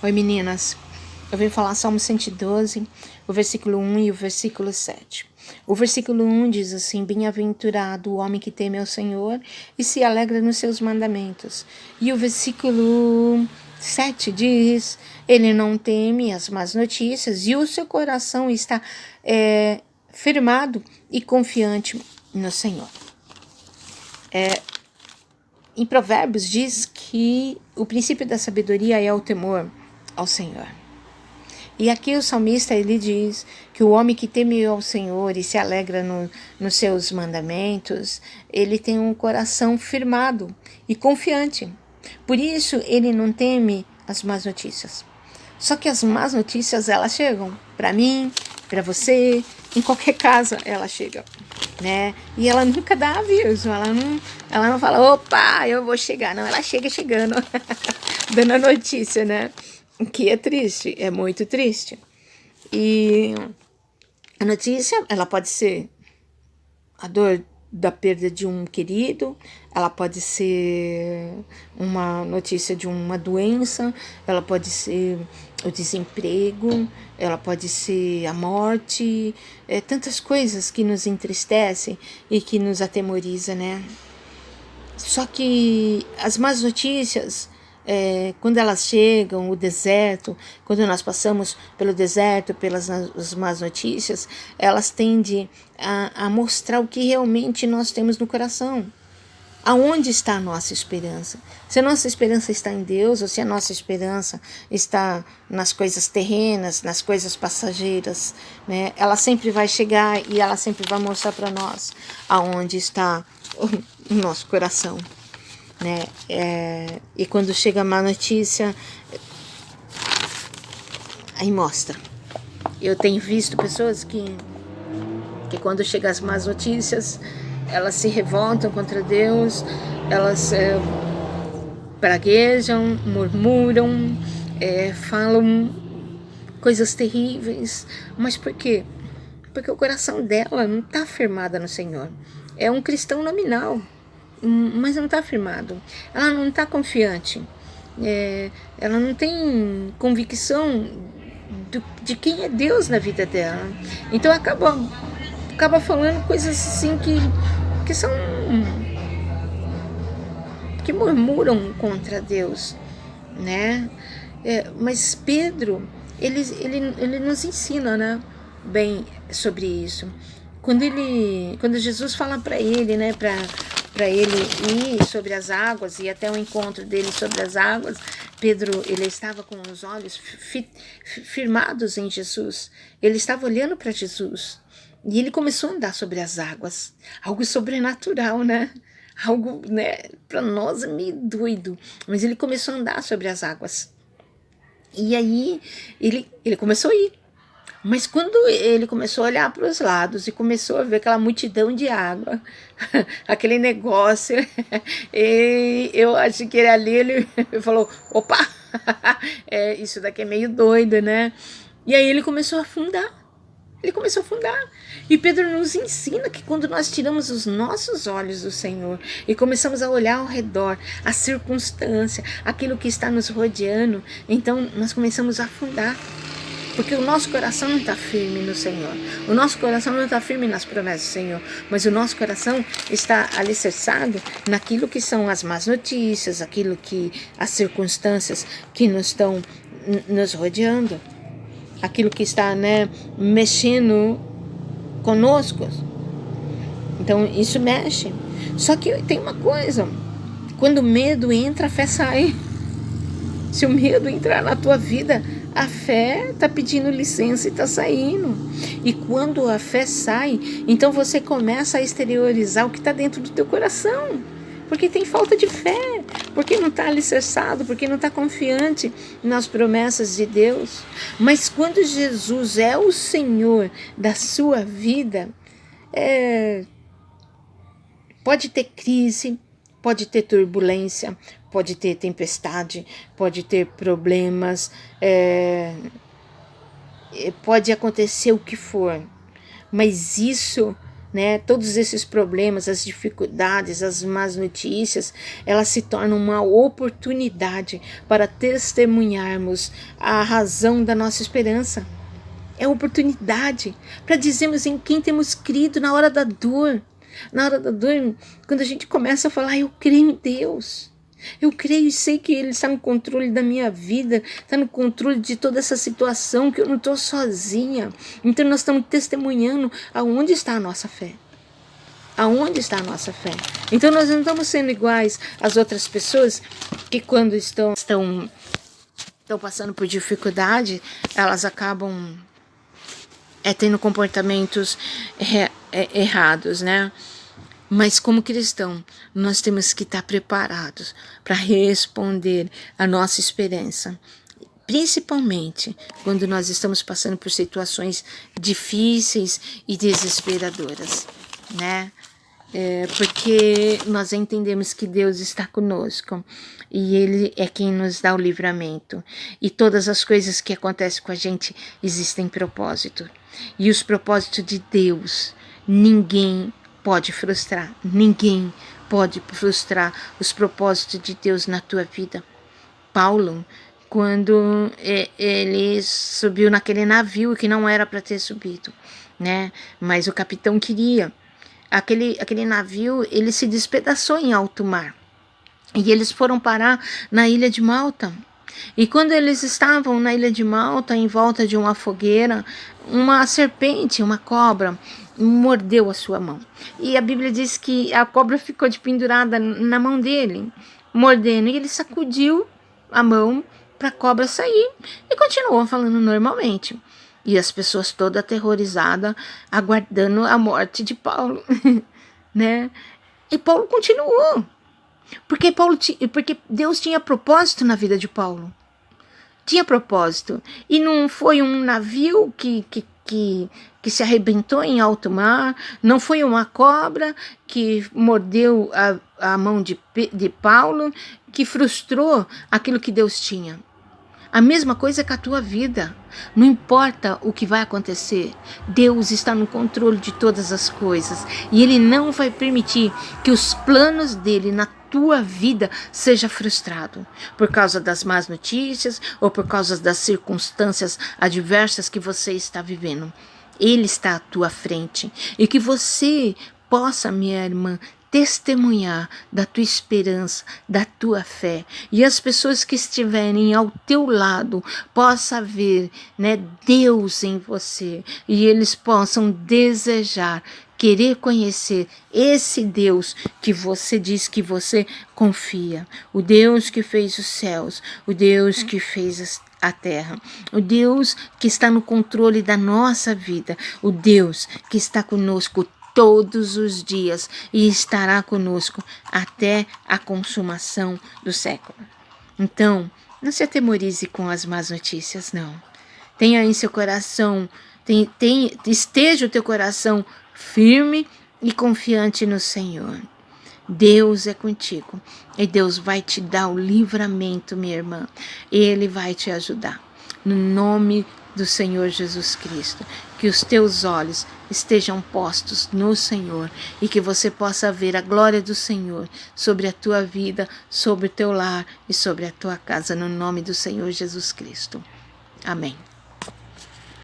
Oi meninas, eu vim falar Salmo 112, o versículo 1 e o versículo 7. O versículo 1 diz assim: bem-aventurado o homem que teme ao Senhor e se alegra nos seus mandamentos. E o versículo 7 diz: ele não teme as más notícias e o seu coração está firmado e confiante no Senhor. Em Provérbios diz que o princípio da sabedoria é o temor ao Senhor. E aqui o salmista ele diz que o homem que teme ao Senhor e se alegra nos seus mandamentos, ele tem um coração firmado e confiante. Por isso ele não teme as más notícias. Só que as más notícias elas chegam para mim, para você, em qualquer casa ela chega, né? E ela nunca dá aviso, ela não fala, opa, eu vou chegar, não, ela chega chegando, dando a notícia, né? Que é triste, é muito triste. E a notícia, ela pode ser a dor da perda de um querido, ela pode ser uma notícia de uma doença, ela pode ser o desemprego, ela pode ser a morte, tantas coisas que nos entristecem e que nos atemoriza, né? Só que as más notícias, quando elas chegam, o deserto, quando nós passamos pelo deserto, pelas as más notícias, elas tendem a mostrar o que realmente nós temos no coração. Aonde está a nossa esperança? Se a nossa esperança está em Deus ou se a nossa esperança está nas coisas terrenas, nas coisas passageiras, né? Ela sempre vai chegar e ela sempre vai mostrar para nós aonde está o nosso coração, né? E quando chega a má notícia, aí mostra. Eu tenho visto pessoas que quando chegam as más notícias, elas se revoltam contra Deus, elas praguejam, murmuram, falam coisas terríveis. Mas por quê? Porque o coração dela não está firmado no Senhor. É um cristão nominal, mas não está firmado. Ela não está confiante. Ela não tem convicção de quem é Deus na vida dela. Então acaba falando coisas assim que são, que murmuram contra Deus, né? Mas Pedro, ele nos ensina, né, bem sobre isso. Quando Jesus fala para ele, né, para ele ir sobre as águas e até o encontro dele sobre as águas, Pedro, ele estava com os olhos firmados em Jesus. Ele estava olhando para Jesus. E ele começou a andar sobre as águas. Algo sobrenatural, né? Algo, né, para nós é meio doido. Mas ele começou a andar sobre as águas. E aí ele começou a ir. Mas quando ele começou a olhar para os lados e começou a ver aquela multidão de água, aquele negócio, e eu acho que ele falou, opa, isso daqui é meio doido, né? E aí ele começou a afundar. Ele começou a afundar. E Pedro nos ensina que quando nós tiramos os nossos olhos do Senhor e começamos a olhar ao redor, a circunstância, aquilo que está nos rodeando, então nós começamos a afundar. Porque o nosso coração não está firme no Senhor. O nosso coração não está firme nas promessas do Senhor. Mas o nosso coração está alicerçado naquilo que são as más notícias, aquilo que as circunstâncias que nos estão nos rodeando. Aquilo que está, né, mexendo conosco. Então isso mexe. Só que tem uma coisa. Quando o medo entra, a fé sai. Se o medo entrar na tua vida, a fé está pedindo licença e está saindo. E quando a fé sai, então você começa a exteriorizar o que está dentro do teu coração. Porque tem falta de fé, porque não está alicerçado, porque não está confiante nas promessas de Deus. Mas quando Jesus é o Senhor da sua vida, pode ter crise, pode ter turbulência, pode ter tempestade, pode ter problemas, pode acontecer o que for, mas isso né? Todos esses problemas, as dificuldades, as más notícias, elas se tornam uma oportunidade para testemunharmos a razão da nossa esperança. É oportunidade para dizermos em quem temos crido na hora da dor. Na hora da dor, quando a gente começa a falar, eu creio em Deus. Eu creio e sei que Ele está no controle da minha vida, está no controle de toda essa situação, que eu não estou sozinha. Então nós estamos testemunhando aonde está a nossa fé. Aonde está a nossa fé? Então nós não estamos sendo iguais às outras pessoas que quando estão passando por dificuldade, elas acabam tendo comportamentos errados, né? Mas como cristão, nós temos que estar preparados para responder a nossa esperança. Principalmente quando nós estamos passando por situações difíceis e desesperadoras, né? Porque nós entendemos que Deus está conosco e Ele é quem nos dá o livramento. E todas as coisas que acontecem com a gente existem propósito. E os propósitos de Deus, ninguém pode frustrar. Ninguém pode frustrar os propósitos de Deus na tua vida. Paulo, quando ele subiu naquele navio que não era para ter subido, né? Mas o capitão queria. Aquele navio, ele se despedaçou em alto mar. E eles foram parar na ilha de Malta. E quando eles estavam na ilha de Malta, em volta de uma fogueira, uma serpente, uma cobra, mordeu a sua mão. E a Bíblia diz que a cobra ficou pendurada na mão dele, mordendo. E ele sacudiu a mão para a cobra sair e continuou falando normalmente. E as pessoas todas aterrorizadas, aguardando a morte de Paulo, né? E Paulo continuou. Porque Deus tinha propósito na vida de Paulo. Tinha propósito. E não foi um navio que se arrebentou em alto mar, não foi uma cobra que mordeu a mão de Paulo, que frustrou aquilo que Deus tinha. A mesma coisa com a tua vida. Não importa o que vai acontecer, Deus está no controle de todas as coisas. E Ele não vai permitir que os planos dele na tua vida seja frustrado por causa das más notícias ou por causa das circunstâncias adversas que você está vivendo. Ele está à tua frente. E que você possa, minha irmã, testemunhar da tua esperança, da tua fé, e as pessoas que estiverem ao teu lado possam ver, né, Deus em você, e eles possam desejar, querer conhecer esse Deus que você diz que você confia, o Deus que fez os céus, o Deus que fez a terra, o Deus que está no controle da nossa vida, o Deus que está conosco todos os dias e estará conosco até a consumação do século. Então, não se atemorize com as más notícias, não. Tenha em seu coração, esteja o teu coração firme e confiante no Senhor. Deus é contigo e Deus vai te dar o livramento, minha irmã. Ele vai te ajudar. No nome do Senhor Jesus Cristo, que os teus olhos estejam postos no Senhor e que você possa ver a glória do Senhor sobre a tua vida, sobre o teu lar e sobre a tua casa, no nome do Senhor Jesus Cristo. Amém.